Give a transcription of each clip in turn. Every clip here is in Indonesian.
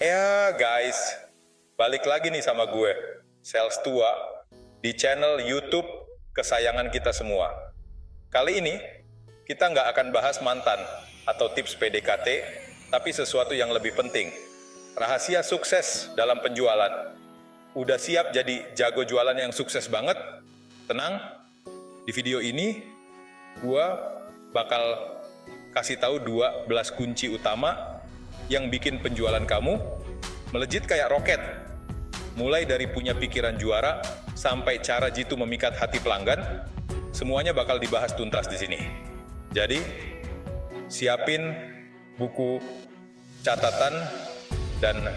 Ya guys, balik lagi nih sama gue, Sales Tua, di channel YouTube kesayangan kita semua. Kali ini, kita nggak akan bahas mantan atau tips PDKT, tapi sesuatu yang lebih penting. Rahasia sukses dalam penjualan. Udah siap jadi jago jualan yang sukses banget? Tenang, di video ini, gue bakal kasih tahu 12 kunci utama yang bikin penjualan kamu melejit kayak roket. Mulai dari punya pikiran juara sampai cara jitu memikat hati pelanggan, semuanya bakal dibahas tuntas di sini. Jadi, siapin buku catatan dan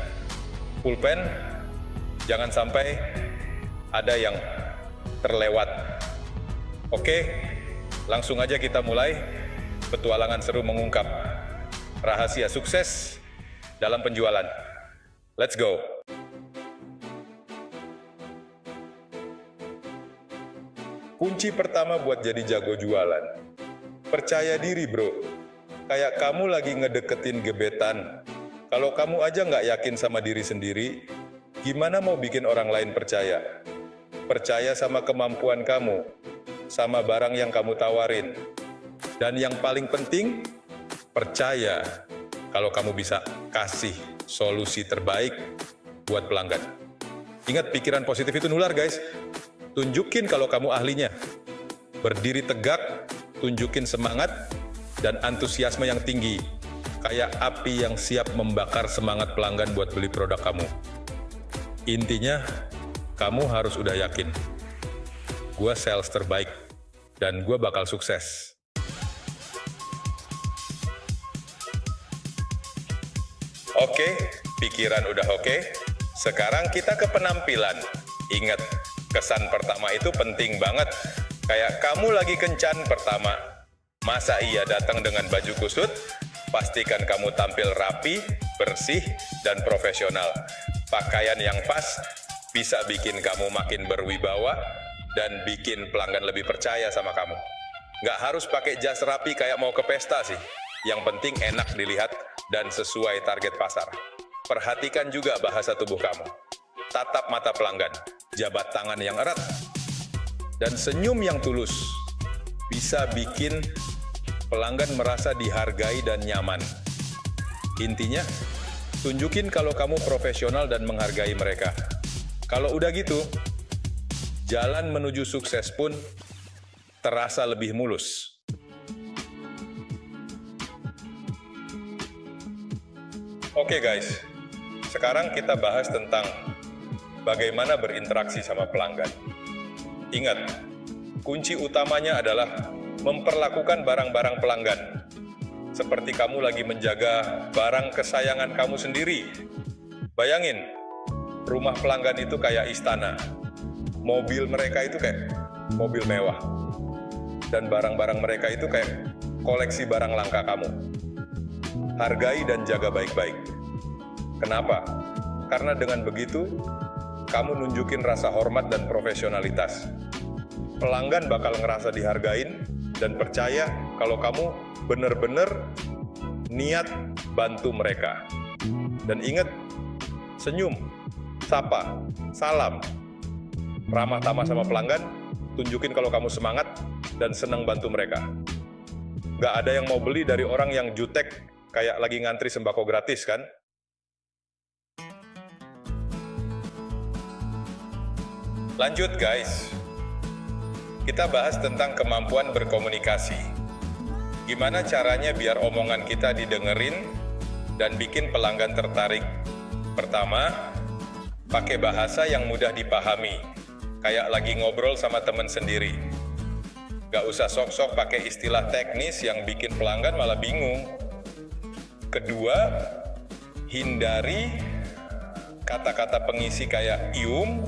pulpen, jangan sampai ada yang terlewat. Oke, langsung aja kita mulai petualangan seru mengungkap rahasia sukses dalam penjualan. Let's go! Kunci pertama buat jadi jago jualan. Percaya diri, bro. Kayak kamu lagi ngedeketin gebetan. Kalau kamu aja nggak yakin sama diri sendiri, gimana mau bikin orang lain percaya? Percaya sama kemampuan kamu, sama barang yang kamu tawarin. Dan yang paling penting, percaya kalau kamu bisa kasih solusi terbaik buat pelanggan. Ingat, pikiran positif itu nular, guys. Tunjukin kalau kamu ahlinya. Berdiri tegak, tunjukin semangat dan antusiasme yang tinggi. Kayak api yang siap membakar semangat pelanggan buat beli produk kamu. Intinya, kamu harus udah yakin. Gua sales terbaik dan gua bakal sukses. Oke, pikiran udah oke. Sekarang kita ke penampilan. Ingat, kesan pertama itu penting banget. Kayak kamu lagi kencan pertama. Masa iya datang dengan baju kusut? Pastikan kamu tampil rapi, bersih, dan profesional. Pakaian yang pas bisa bikin kamu makin berwibawa dan bikin pelanggan lebih percaya sama kamu. Nggak harus pakai jas rapi kayak mau ke pesta sih. Yang penting enak dilihat dan sesuai target pasar. Perhatikan juga bahasa tubuh kamu. Tatap mata pelanggan, jabat tangan yang erat, dan senyum yang tulus. Bisa bikin pelanggan merasa dihargai dan nyaman. Intinya, tunjukin kalau kamu profesional dan menghargai mereka. Kalau udah gitu, jalan menuju sukses pun terasa lebih mulus. Oke guys, sekarang kita bahas tentang bagaimana berinteraksi sama pelanggan. Ingat, kunci utamanya adalah memperlakukan barang-barang pelanggan seperti kamu lagi menjaga barang kesayangan kamu sendiri. Bayangin, rumah pelanggan itu kayak istana, mobil mereka itu kayak mobil mewah, dan barang-barang mereka itu kayak koleksi barang langka kamu. Hargai dan jaga baik-baik. Kenapa? Karena dengan begitu, kamu nunjukin rasa hormat dan profesionalitas. Pelanggan bakal ngerasa dihargain dan percaya kalau kamu benar-benar niat bantu mereka. Dan ingat, senyum, sapa, salam, ramah tamah sama pelanggan, tunjukin kalau kamu semangat dan senang bantu mereka. Nggak ada yang mau beli dari orang yang jutek kayak lagi ngantri sembako gratis, kan? Lanjut guys, kita bahas tentang kemampuan berkomunikasi. Gimana caranya biar omongan kita didengerin dan bikin pelanggan tertarik? Pertama, pakai bahasa yang mudah dipahami, kayak lagi ngobrol sama teman sendiri. Gak usah sok-sok pakai istilah teknis yang bikin pelanggan malah bingung. Kedua, hindari kata-kata pengisi kayak ium,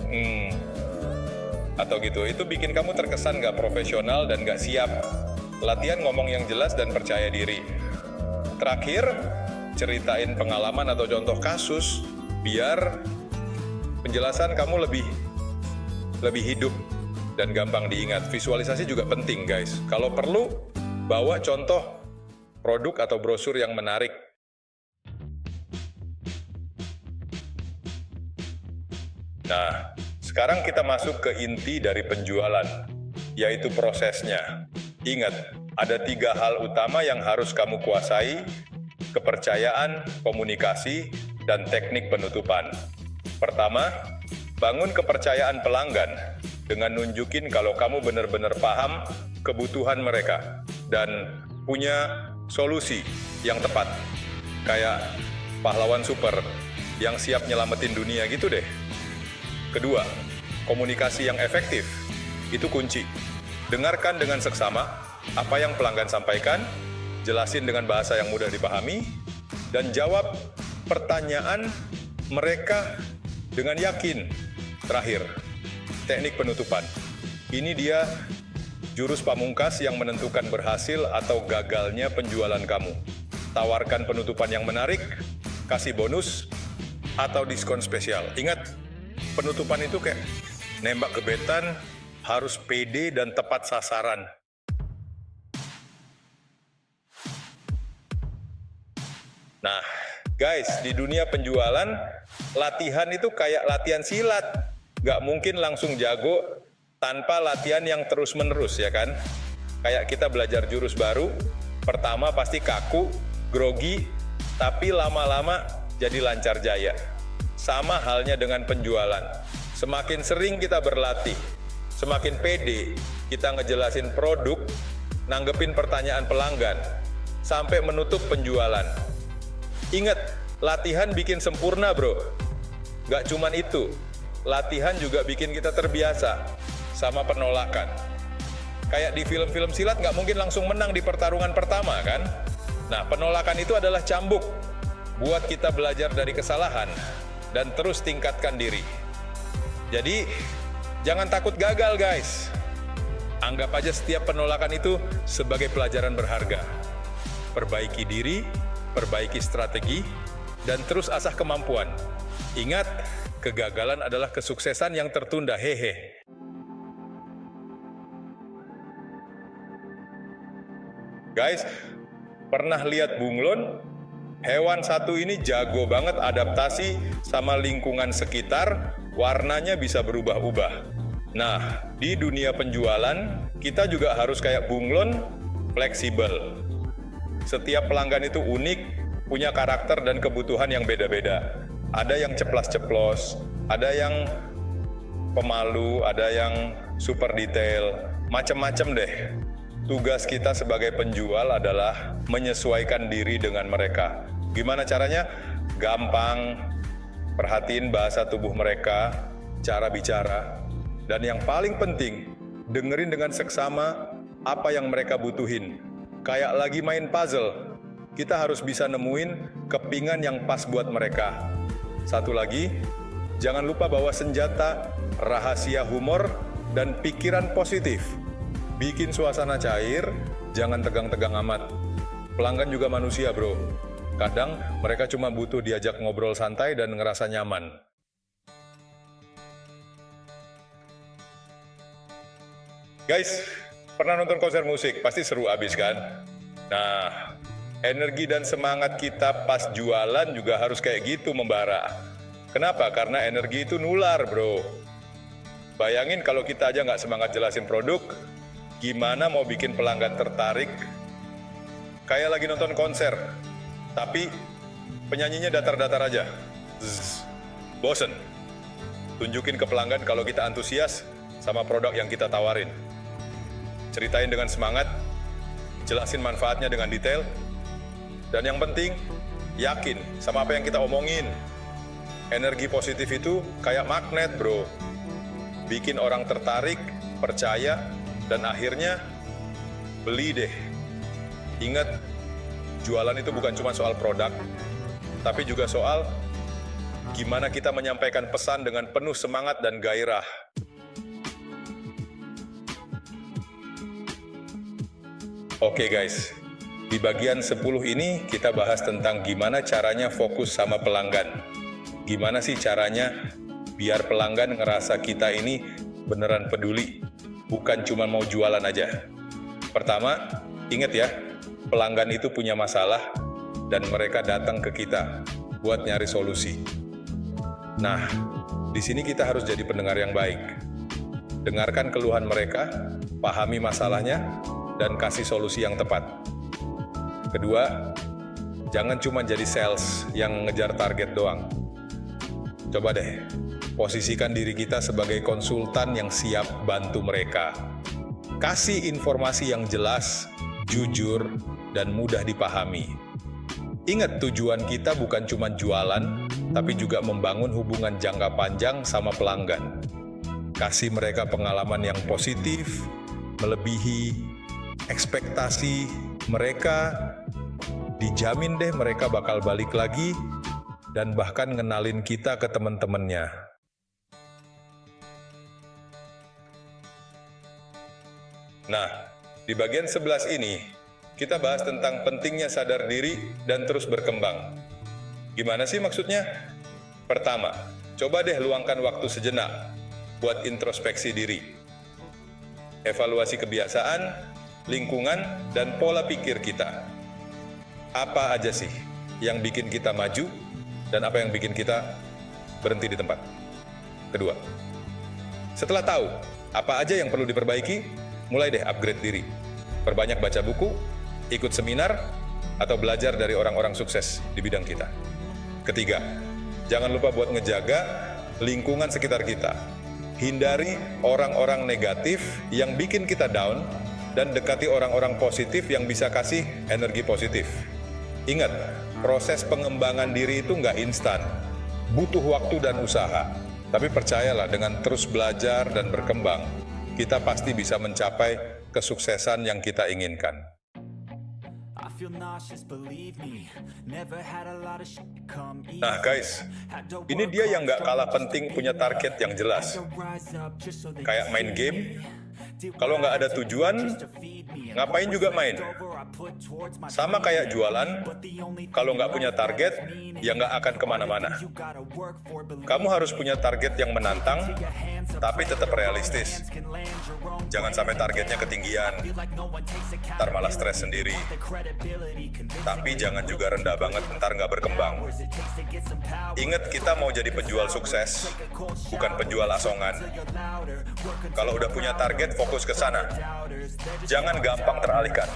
atau gitu. Itu bikin kamu terkesan gak profesional dan gak siap. Latihan ngomong yang jelas dan percaya diri. Terakhir, ceritain pengalaman atau contoh kasus biar penjelasan kamu lebih hidup dan gampang diingat. Visualisasi juga penting, guys. Kalau perlu, bawa contoh produk atau brosur yang menarik. Nah, sekarang kita masuk ke inti dari penjualan, yaitu prosesnya. Ingat, ada 3 hal utama yang harus kamu kuasai: kepercayaan, komunikasi, dan teknik penutupan. Pertama, bangun kepercayaan pelanggan dengan nunjukin kalau kamu benar-benar paham kebutuhan mereka dan punya solusi yang tepat. Kayak pahlawan super yang siap nyelamatin dunia gitu deh. Kedua, komunikasi yang efektif. Itu kunci. Dengarkan dengan seksama apa yang pelanggan sampaikan, jelasin dengan bahasa yang mudah dipahami, dan jawab pertanyaan mereka dengan yakin. Terakhir, teknik penutupan. Ini dia jurus pamungkas yang menentukan berhasil atau gagalnya penjualan kamu. Tawarkan penutupan yang menarik, kasih bonus, atau diskon spesial. Ingat, penutupan itu kayak nembak gebetan, harus pede dan tepat sasaran. Nah, guys, di dunia penjualan, latihan itu kayak latihan silat. Nggak mungkin langsung jago tanpa latihan yang terus-menerus, ya kan? Kayak kita belajar jurus baru, pertama pasti kaku, grogi, tapi lama-lama jadi lancar jaya. Sama halnya dengan penjualan. Semakin sering kita berlatih, semakin pede kita ngejelasin produk, nanggepin pertanyaan pelanggan, sampai menutup penjualan. Ingat, latihan bikin sempurna, bro. Nggak cuman itu, latihan juga bikin kita terbiasa sama penolakan. Kayak di film-film silat nggak mungkin langsung menang di pertarungan pertama, kan? Nah, penolakan itu adalah cambuk buat kita belajar dari kesalahan dan terus tingkatkan diri. Jadi, jangan takut gagal, guys. Anggap aja setiap penolakan itu sebagai pelajaran berharga. Perbaiki diri, perbaiki strategi, dan terus asah kemampuan. Ingat, kegagalan adalah kesuksesan yang tertunda, hehe. Guys, pernah lihat bunglon? Hewan satu ini jago banget adaptasi sama lingkungan sekitar, warnanya bisa berubah-ubah. Nah, di dunia penjualan, kita juga harus kayak bunglon, fleksibel. Setiap pelanggan itu unik, punya karakter dan kebutuhan yang beda-beda. Ada yang ceplas-ceplos, ada yang pemalu, ada yang super detail, macem-macem deh. Tugas kita sebagai penjual adalah menyesuaikan diri dengan mereka. Gimana caranya? Gampang, perhatiin bahasa tubuh mereka, cara bicara, dan yang paling penting, dengerin dengan seksama apa yang mereka butuhin. Kayak lagi main puzzle, kita harus bisa nemuin kepingan yang pas buat mereka. Satu lagi, jangan lupa bawa senjata, rahasia humor, dan pikiran positif. Bikin suasana cair, jangan tegang-tegang amat. Pelanggan juga manusia, bro. Kadang mereka cuma butuh diajak ngobrol santai dan ngerasa nyaman. Guys, pernah nonton konser musik? Pasti seru abis, kan? Nah, energi dan semangat kita pas jualan juga harus kayak gitu membara. Kenapa? Karena energi itu nular, bro. Bayangin kalau kita aja nggak semangat jelasin produk, gimana mau bikin pelanggan tertarik? Kayak lagi nonton konser, tapi penyanyinya datar-datar aja. Bosen. Tunjukin ke pelanggan kalau kita antusias sama produk yang kita tawarin. Ceritain dengan semangat, jelasin manfaatnya dengan detail, dan yang penting, yakin sama apa yang kita omongin. Energi positif itu kayak magnet, bro. Bikin orang tertarik, percaya, dan akhirnya beli deh. Ingat, jualan itu bukan cuma soal produk, tapi juga soal gimana kita menyampaikan pesan dengan penuh semangat dan gairah. Oke guys, di bagian 10 ini kita bahas tentang gimana caranya fokus sama pelanggan. Gimana sih caranya biar pelanggan ngerasa kita ini beneran peduli, bukan cuma mau jualan aja. Pertama, ingat ya, pelanggan itu punya masalah dan mereka datang ke kita buat nyari solusi. Nah, di sini kita harus jadi pendengar yang baik. Dengarkan keluhan mereka, pahami masalahnya, dan kasih solusi yang tepat. Kedua, jangan cuma jadi sales yang ngejar target doang. Coba deh, posisikan diri kita sebagai konsultan yang siap bantu mereka. Kasih informasi yang jelas, jujur, dan mudah dipahami. Ingat, tujuan kita bukan cuma jualan, tapi juga membangun hubungan jangka panjang sama pelanggan. Kasih mereka pengalaman yang positif, melebihi ekspektasi mereka, dijamin deh mereka bakal balik lagi, dan bahkan ngenalin kita ke teman-temannya. Nah, di bagian 11 ini, kita bahas tentang pentingnya sadar diri dan terus berkembang. Gimana sih maksudnya? Pertama, coba deh luangkan waktu sejenak buat introspeksi diri. Evaluasi kebiasaan, lingkungan, dan pola pikir kita. Apa aja sih yang bikin kita maju dan apa yang bikin kita berhenti di tempat? Kedua, setelah tahu apa aja yang perlu diperbaiki, mulai deh upgrade diri. Perbanyak baca buku, ikut seminar, atau belajar dari orang-orang sukses di bidang kita. Ketiga, jangan lupa buat ngejaga lingkungan sekitar kita. Hindari orang-orang negatif yang bikin kita down dan dekati orang-orang positif yang bisa kasih energi positif. Ingat, proses pengembangan diri itu nggak instan, butuh waktu dan usaha. Tapi percayalah, dengan terus belajar dan berkembang, kita pasti bisa mencapai kesuksesan yang kita inginkan. Nah guys, ini dia yang nggak kalah penting punya target yang jelas. Kayak main game, kalau nggak ada tujuan, ngapain juga main? Sama kayak jualan, kalau nggak punya target, ya nggak akan kemana-mana. Kamu harus punya target yang menantang, tapi tetap realistis. Jangan sampai targetnya ketinggian, ntar malah stres sendiri. Tapi jangan juga rendah banget, ntar nggak berkembang. Ingat, kita mau jadi penjual sukses, bukan penjual asongan. Kalau udah punya target, fokus ke sana. Jangan gampang teralihkan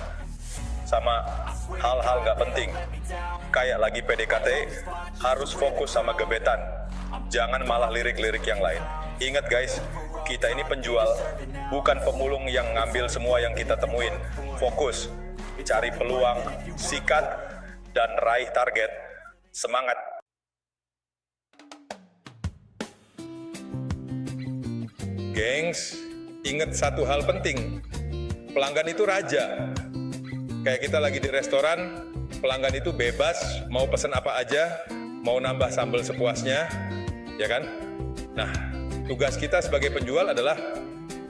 sama hal-hal nggak penting. Kayak lagi PDKT, harus fokus sama gebetan. Jangan malah lirik-lirik yang lain. Ingat guys, kita ini penjual, bukan pemulung yang ngambil semua yang kita temuin. Fokus, cari peluang, sikat, dan raih target. Semangat! Gengs, ingat satu hal penting. Pelanggan itu raja. Kayak kita lagi di restoran, pelanggan itu bebas, mau pesen apa aja, mau nambah sambal sepuasnya, ya kan? Nah, tugas kita sebagai penjual adalah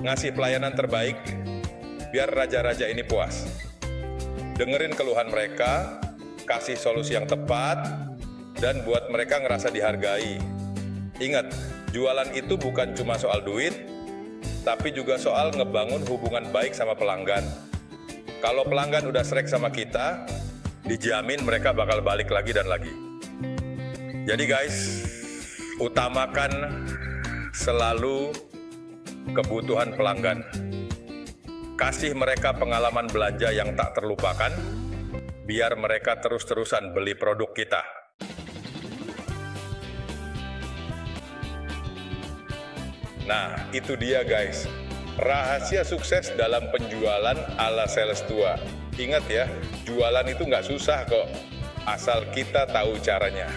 ngasih pelayanan terbaik biar raja-raja ini puas. Dengerin keluhan mereka, kasih solusi yang tepat, dan buat mereka ngerasa dihargai. Ingat, jualan itu bukan cuma soal duit, tapi juga soal ngebangun hubungan baik sama pelanggan. Kalau pelanggan udah srek sama kita, dijamin mereka bakal balik lagi dan lagi. Jadi guys, utamakan selalu kebutuhan pelanggan. Kasih mereka pengalaman belanja yang tak terlupakan, biar mereka terus-terusan beli produk kita. Nah, itu dia guys, rahasia sukses dalam penjualan ala sales tua. Ingat ya, jualan itu nggak susah kok, asal kita tahu caranya.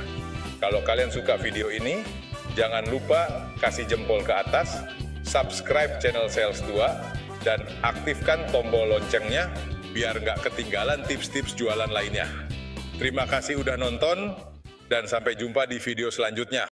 Kalau kalian suka video ini, jangan lupa kasih jempol ke atas, subscribe channel Sales Tua, dan aktifkan tombol loncengnya biar nggak ketinggalan tips-tips jualan lainnya. Terima kasih udah nonton, dan sampai jumpa di video selanjutnya.